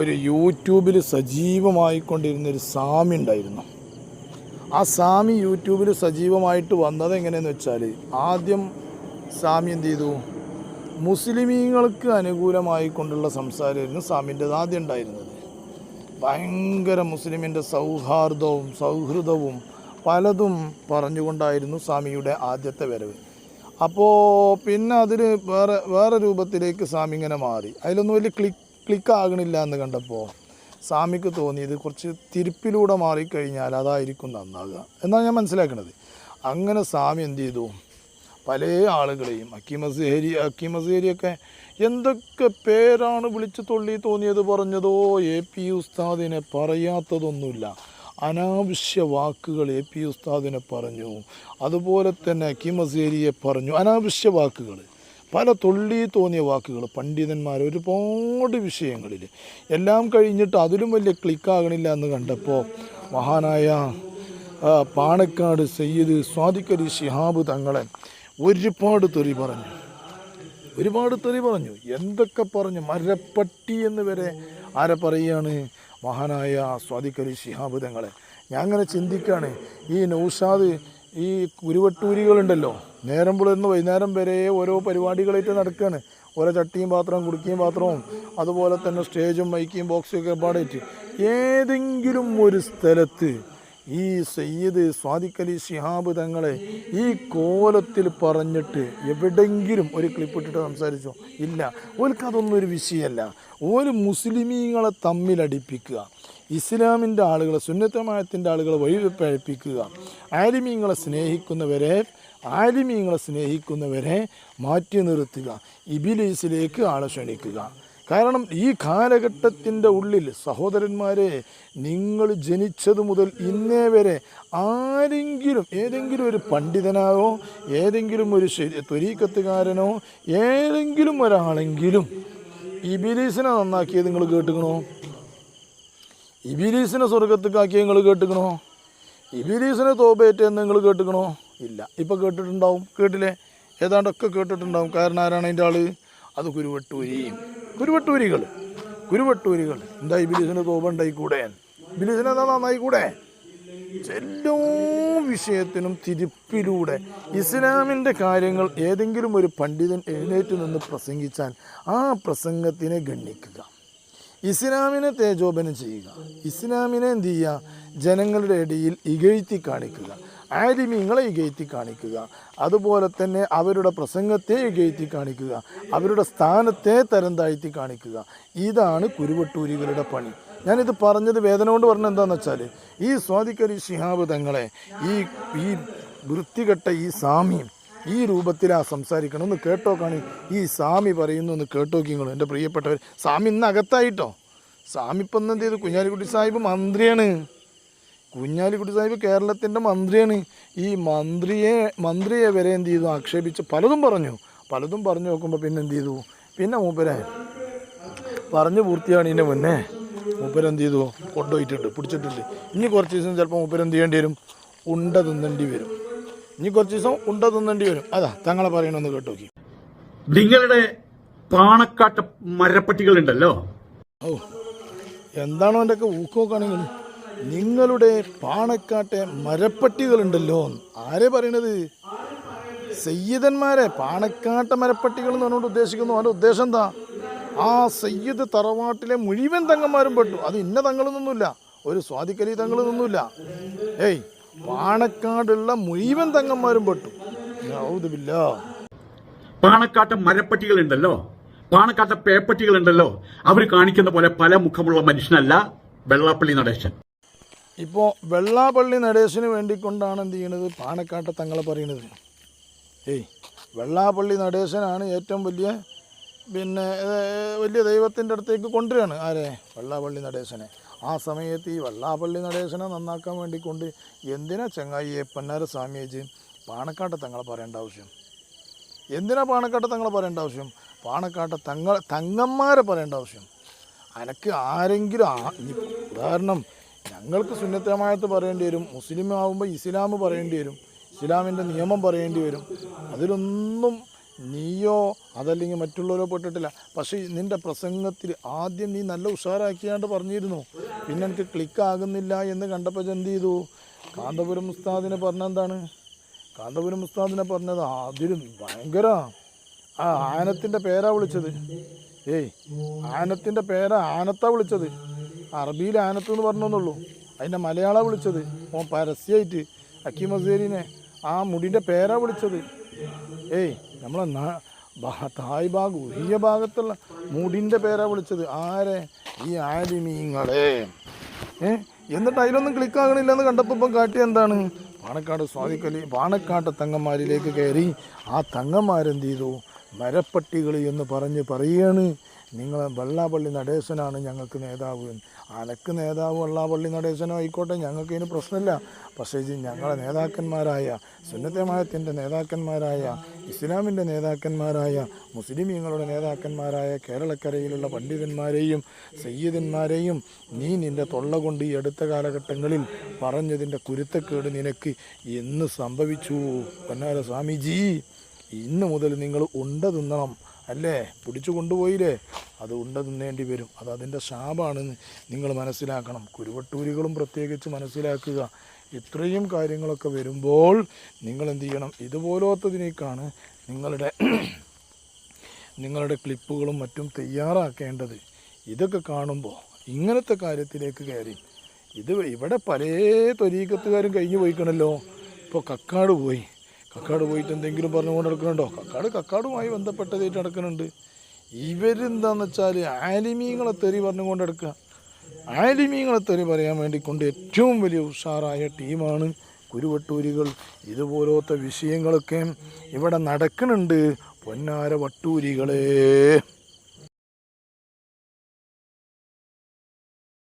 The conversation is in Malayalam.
ഒരു യൂട്യൂബിൽ സജീവമായിക്കൊണ്ടിരുന്നൊരു സ്വാമി ഉണ്ടായിരുന്നു. ആ സ്വാമി യൂട്യൂബിൽ സജീവമായിട്ട് വന്നത് എങ്ങനെയെന്ന് വെച്ചാൽ, ആദ്യം സ്വാമി എന്ത് ചെയ്തു, മുസ്ലിമീങ്ങൾക്ക് അനുകൂലമായിക്കൊണ്ടുള്ള സംസാരമായിരുന്നു സ്വാമിൻ്റെത് ആദ്യം ഉണ്ടായിരുന്നത്. ഭയങ്കര മുസ്ലിമിൻ്റെ സൗഹൃദവും പലതും പറഞ്ഞുകൊണ്ടായിരുന്നു സ്വാമിയുടെ ആദ്യത്തെ വരവ്. അപ്പോൾ പിന്നെ അതിൽ വേറെ രൂപത്തിലേക്ക് സ്വാമി ഇങ്ങനെ മാറി. അതിലൊന്നും വലിയ ക്ലിക്കാകണില്ല എന്ന് കണ്ടപ്പോൾ സ്വാമിക്ക് തോന്നിയത് കുറച്ച് തിരുപ്പിലൂടെ മാറിക്കഴിഞ്ഞാൽ അതായിരിക്കും നന്നാകുക എന്നാണ് ഞാൻ മനസ്സിലാക്കുന്നത്. അങ്ങനെ സ്വാമി എന്ത് ചെയ്തു, പല ആളുകളെയും അക്കീമസേരിയൊക്കെ എന്തൊക്കെ പേരാണ് വിളിച്ച് തോന്നിയത് പറഞ്ഞതോ. AP ഉസ്താദിനെ പറയാത്തതൊന്നുമില്ല, അനാവശ്യ വാക്കുകൾ AP ഉസ്താദിനെ പറഞ്ഞു. അതുപോലെ തന്നെ അക്കീമസേരിയെ പറഞ്ഞു, അനാവശ്യ വാക്കുകൾ, പല തോന്നിയ വാക്കുകൾ പണ്ഡിതന്മാർ ഒരുപാട് വിഷയങ്ങളിൽ. എല്ലാം കഴിഞ്ഞിട്ട് അതിലും വലിയ ക്ലിക്കാകണില്ല എന്ന് കണ്ടപ്പോൾ മഹാനായ പാണക്കാട് സയ്യിദ് സ്വാദിഖ് അലി ശിഹാബ് തങ്ങളെ ഒരുപാട് തെറി പറഞ്ഞു. എന്തൊക്കെ പറഞ്ഞു, മരപ്പട്ടി എന്ന് വരെ ആരെ പറയുകയാണ്, മഹാനായ സ്വാദിഖ് അലി ശിഹാബ് തങ്ങളെ. ഞാൻ അങ്ങനെ ചിന്തിക്കുകയാണ്, ഈ നൗഷാദ് ഈ കുരുവട്ടൂരികളുണ്ടല്ലോ, നേരം പുലർന്ന് വൈകുന്നേരം വരെ ഓരോ പരിപാടികളായിട്ട് നടക്കുകയാണ്. ഓരോ ചട്ടിയും പാത്രവും കുടുക്കിയും പാത്രവും അതുപോലെ തന്നെ സ്റ്റേജും മൈക്കും ബോക്സും ഒക്കെ പാടായിട്ട് ഏതെങ്കിലും ഒരു സ്ഥലത്ത് ഈ സയ്യിദ് സ്വാദിഖ് അലി ശിഹാബ് തങ്ങളെ ഈ കോലത്തിൽ പറഞ്ഞിട്ട് എവിടെയെങ്കിലും ഒരു ക്ലിപ്പിട്ടിട്ട് സംസാരിച്ചോ? ഇല്ല. ഓൽക്കതൊന്നും ഒരു വിഷയമല്ല. ഒരു മുസ്ലിമീങ്ങളെ തമ്മിലടിപ്പിക്കുക, ഇസ്ലാമിൻ്റെ ആളുകളെ, സുന്നത്തമായത്തിൻ്റെ ആളുകളെ വഴിപഴപ്പിക്കുക, ആലിമീങ്ങളെ സ്നേഹിക്കുന്നവരെ മാറ്റി നിർത്തുക, ഇബിലീസിലേക്ക് ആളെ ക്ഷണിക്കുക. കാരണം ഈ കാലഘട്ടത്തിൻ്റെ ഉള്ളിൽ സഹോദരന്മാരെ, നിങ്ങൾ ജനിച്ചത് മുതൽ ഇന്നേ വരെ ആരെങ്കിലും ഏതെങ്കിലും ഒരു പണ്ഡിതനായോ ഏതെങ്കിലും ഒരു ത്വരീക്കത്തുകാരനോ ഏതെങ്കിലും ഒരാളെങ്കിലും ഇബിലീസിനെ നന്നാക്കിയത് നിങ്ങൾ കേട്ടുക്കണോ? ഇബിലീസിനെ സ്വർഗത്തേക്കാക്കിയത് നിങ്ങൾ കേട്ടുക്കണോ? ഇബിലീസിനെ തോപേറ്റെന്ന് നിങ്ങൾ കേട്ടുക്കണോ? ഇല്ല. ഇപ്പോൾ കേട്ടിട്ടുണ്ടാവും, കേട്ടില്ലേ? ഏതാണ്ടൊക്കെ കേട്ടിട്ടുണ്ടാവും. കാരണം ആരാണ് അതിൻ്റെ ആള്? അത് കുരുവട്ടൂരികൾ. എന്താ ഇബിലീസിന് തോപ ഉണ്ടായിക്കൂടെ? ഇബിലീസിന് എന്താ നന്നായിക്കൂടെ? എല്ലാ വിഷയത്തിനും തിരുപ്പിലൂടെ ഇസ്ലാമിൻ്റെ കാര്യങ്ങൾ ഏതെങ്കിലും ഒരു പണ്ഡിതൻ എഴുന്നേറ്റ് നിന്ന് പ്രസംഗിച്ചാൽ ആ പ്രസംഗത്തിനെ ഗണ്ണിക്കുക, ഇസ്ലാമിനെ തേജോപനം ചെയ്യുക, ഇസ്ലാമിനെ എന്ത് ചെയ്യുക, ജനങ്ങളുടെ ഇടയിൽ ഇകഴ്ത്തി കാണിക്കുക, ആലിമീങ്ങളെ ഇകഴ്ത്തി കാണിക്കുക, അതുപോലെ തന്നെ അവരുടെ പ്രസംഗത്തെ ഇകഴ്ത്തി കാണിക്കുക, അവരുടെ സ്ഥാനത്തെ തരം താഴ്ത്തി കാണിക്കുക. ഇതാണ് കുരുവട്ടൂരികളുടെ പണി. ഞാനിത് പറഞ്ഞത് വേദന കൊണ്ട് പറഞ്ഞത് എന്താണെന്ന് വെച്ചാൽ, ഈ സ്വാദിഖ് അലി ശിഹാബ് തങ്ങളെ ഈ വൃത്തികെട്ട ഈ സ്വാമി ഈ രൂപത്തിലാണ് സംസാരിക്കണം. ഒന്ന് കേട്ടോക്കാണ് ഈ സ്വാമി പറയുന്നു, ഒന്ന് കേട്ടോക്കിങ്ങൾ എൻ്റെ പ്രിയപ്പെട്ടവർ. സ്വാമി ഇന്ന് അകത്തായിട്ടോ. സ്വാമി ഇപ്പം എന്ത് ചെയ്തു, കുഞ്ഞാലിക്കുട്ടി സാഹിബ് മന്ത്രിയാണ്. കുഞ്ഞാലിക്കുട്ടി സാഹിബ് കേരളത്തിൻ്റെ മന്ത്രിയാണ്. ഈ മന്ത്രിയെ വരെ എന്ത് ചെയ്തു, ആക്ഷേപിച്ച് പലതും പറഞ്ഞു നോക്കുമ്പോൾ പിന്നെ എന്ത് ചെയ്തു, പിന്നെ മൂപ്പരെ പറഞ്ഞു പൂർത്തിയാണതിൻ്റെ മുന്നേ മൂപ്പരെന്ത് ചെയ്തു, പിടിച്ചിട്ടുണ്ട്. ഇനി കുറച്ച് ദിവസം ചിലപ്പോൾ മൂപ്പരെന്ത് ചെയ്യേണ്ടി വരും, ഉണ്ട തിന്നേണ്ടി വരും. അതാ തങ്ങളെ പറയണമെന്ന് കേട്ടോക്കി. നിങ്ങളുടെ പാണക്കാട്ട് മരപ്പട്ടികൾ ഉണ്ടല്ലോ. എന്താണോ എൻ്റെ ഒക്കെ ഊക്കോക്കാണെങ്കിൽ, നിങ്ങളുടെ പാണക്കാട്ടെ മരപ്പട്ടികളുണ്ടല്ലോ. ആരെ പറയണത്? സയ്യിദന്മാരെ. പാണക്കാട്ട മരപ്പട്ടികൾ എന്ന് പറഞ്ഞുകൊണ്ട് ഉദ്ദേശിക്കുന്നു. അവൻ്റെ ഉദ്ദേശം എന്താ? ആ സയ്യിദ് തറവാട്ടിലെ മുഴുവൻ തങ്ങന്മാരും പെട്ടു. അത് ഇന്ന തങ്ങളൊന്നുമില്ല, ഒരു സ്വാദിഖ് അലി തങ്ങളൊന്നുമില്ല. പാണക്കാടുള്ള മുഴുവൻ തങ്ങന്മാരും പെട്ടു. പാണക്കാട്ട് മരപ്പട്ടികൾ ഉണ്ടല്ലോ, പാണക്കാട്ട് പേപ്പട്ടികൾ ഉണ്ടല്ലോ. അവർ കാണിക്കുന്ന പോലെ പല മുഖമുള്ള മനുഷ്യനല്ല വെള്ളാപ്പള്ളി നടേശൻ. ഇപ്പോൾ വെള്ളാപ്പള്ളി നടേശന് വേണ്ടിക്കൊണ്ടാണ് എന്ത് ചെയ്യണത്, പാണക്കാട്ടെ തങ്ങളെ പറയണത്. വെള്ളാപ്പള്ളി നടേശനാണ് ഏറ്റവും വലിയ ദൈവത്തിൻ്റെ അടുത്തേക്ക് കൊണ്ടുവരികയാണ്. ആരെ? വെള്ളാപ്പള്ളി നടേശനെ. ആ സമയത്ത് ഈ വെള്ളാപ്പള്ളി നടേശനെ നന്നാക്കാൻ വേണ്ടിക്കൊണ്ട് എന്തിനാ ചങ്ങായിയെ പൊന്നാര സ്വാമിയേജ് പാണക്കാട്ടെ തങ്ങളെ പറയേണ്ട ആവശ്യം? പാണക്കാട്ടെ തങ്ങന്മാരെ പറയേണ്ട ആവശ്യം? അനക്ക് ആരെങ്കിലും ഉദാഹരണം, ഞങ്ങൾക്ക് സുന്നത്തമായത്ത് പറയേണ്ടി വരും, മുസ്ലിം ആകുമ്പോൾ ഇസ്ലാം പറയേണ്ടി വരും, ഇസ്ലാമിൻ്റെ നിയമം പറയേണ്ടി വരും. അതിലൊന്നും നീയോ അതല്ലെങ്കിൽ മറ്റുള്ളവരോ പെട്ടിട്ടില്ല. പക്ഷേ നിൻ്റെ പ്രസംഗത്തിൽ ആദ്യം നീ നല്ല ഉഷാറാക്കിയാണ്ട് പറഞ്ഞിരുന്നു. പിന്നെ എനിക്ക് ക്ലിക്കാകുന്നില്ല എന്ന് കണ്ടപ്പോൾ എന്ത് ചെയ്തു? കാന്തപുരം ഉസ്താദിനെ പറഞ്ഞെന്താണ്? കാന്തപുരം ഉസ്താദിനെ പറഞ്ഞത് അതിലും ഭയങ്കര ആനത്തിൻ്റെ പേരാ വിളിച്ചത്. ആനത്തിൻ്റെ പേരാ ആനത്താ വിളിച്ചത്. അറബിയിൽ ആനത്ത് എന്ന് പറഞ്ഞെന്നുള്ളൂ, അതിൻ്റെ മലയാളം വിളിച്ചത്. ഓൻ പരസ്യമായിട്ട് അക്കീം അസേരിനെ ആ മുടിൻ്റെ പേരാ വിളിച്ചത്. നമ്മളെ തായ് ഭാഗം ഉരിയ ഭാഗത്തുള്ള മുടിൻ്റെ പേരാ വിളിച്ചത്. ആരെ? ഈ ആലിമീങ്ങളെ. എന്നിട്ട് അതിലൊന്നും ക്ലിക്കാകണില്ലെന്ന് കണ്ടപ്പോൾ ഇപ്പം കാട്ടി എന്താണ്? പാണക്കാട് സ്വാദിക്കലി പാണക്കാട്ട് തങ്ങന്മാരിലേക്ക് കയറി. ആ തങ്ങന്മാരെന്ത് ചെയ്തു? മരപ്പട്ടികൾ എന്ന് പറയുകയാണ്, നിങ്ങളെ വെള്ളാപ്പള്ളി നടേശനാണ് ഞങ്ങൾക്ക് നേതാവ്. അനക്ക് നേതാവ് വെള്ളാപ്പള്ളി നടേശനോ ആയിക്കോട്ടെ, ഞങ്ങൾക്ക് ഇതിന് പ്രശ്നമില്ല. പക്ഷേ ഇത് ഞങ്ങളെ നേതാക്കന്മാരായ സുന്നത്തമായത്തിൻ്റെ നേതാക്കന്മാരായ ഇസ്ലാമിൻ്റെ നേതാക്കന്മാരായ മുസ്ലിമീങ്ങളുടെ നേതാക്കന്മാരായ കേരളക്കരയിലുള്ള പണ്ഡിതന്മാരെയും സയ്യിദന്മാരെയും നീ നിൻ്റെ തൊള്ള കൊണ്ട് ഈ അടുത്ത കാലഘട്ടങ്ങളിൽ പറഞ്ഞതിൻ്റെ കുരുത്തക്കേട് നിനക്ക് എന്ന് സംഭവിച്ചു. പൊന്നാര സ്വാമിജി, ഇന്ന് മുതൽ നിങ്ങൾ ഉണ്ട തിന്നണം. അല്ലേ? പിടിച്ചു കൊണ്ടുപോയില്ലേ? അത് ഉണ്ട തിന്നേണ്ടി വരും. അത് അതിൻ്റെ ശാപാണെന്ന് നിങ്ങൾ മനസ്സിലാക്കണം. കുരുവട്ടൂരികളും പ്രത്യേകിച്ച് മനസ്സിലാക്കുക. ഇത്രയും കാര്യങ്ങളൊക്കെ വരുമ്പോൾ നിങ്ങൾ എന്ത് ചെയ്യണം? ഇതുപോലത്തതിനേക്കാണ് നിങ്ങളുടെ ക്ലിപ്പുകളും മറ്റും തയ്യാറാക്കേണ്ടത്. ഇതൊക്കെ കാണുമ്പോൾ ഇങ്ങനത്തെ കാര്യത്തിലേക്ക് കയറി ഇവിടെ പല തൊരീക്കത്തുകാരും കഴിഞ്ഞു പോയിക്കണല്ലോ. ഇപ്പോൾ കക്കാട് പോയിട്ട് എന്തെങ്കിലും പറഞ്ഞുകൊണ്ട് നടക്കുന്നുണ്ടോ? കക്കാടുമായി ബന്ധപ്പെട്ടതായിട്ട് നടക്കുന്നുണ്ട്. ഇവരെന്താണെന്ന് വെച്ചാൽ ആലിമീങ്ങളെ തെറി പറഞ്ഞുകൊണ്ട് നടക്കുക. ആലിമീങ്ങളെ തെറി പറയാൻ വേണ്ടിക്കൊണ്ട് ഏറ്റവും വലിയ ഉഷാറായ ടീമാണ് കുരുവട്ടൂരികൾ. ഇതുപോലത്തെ വിഷയങ്ങളൊക്കെ ഇവിടെ നടക്കുന്നുണ്ട്. പൊന്നാര വട്ടൂരികളെ.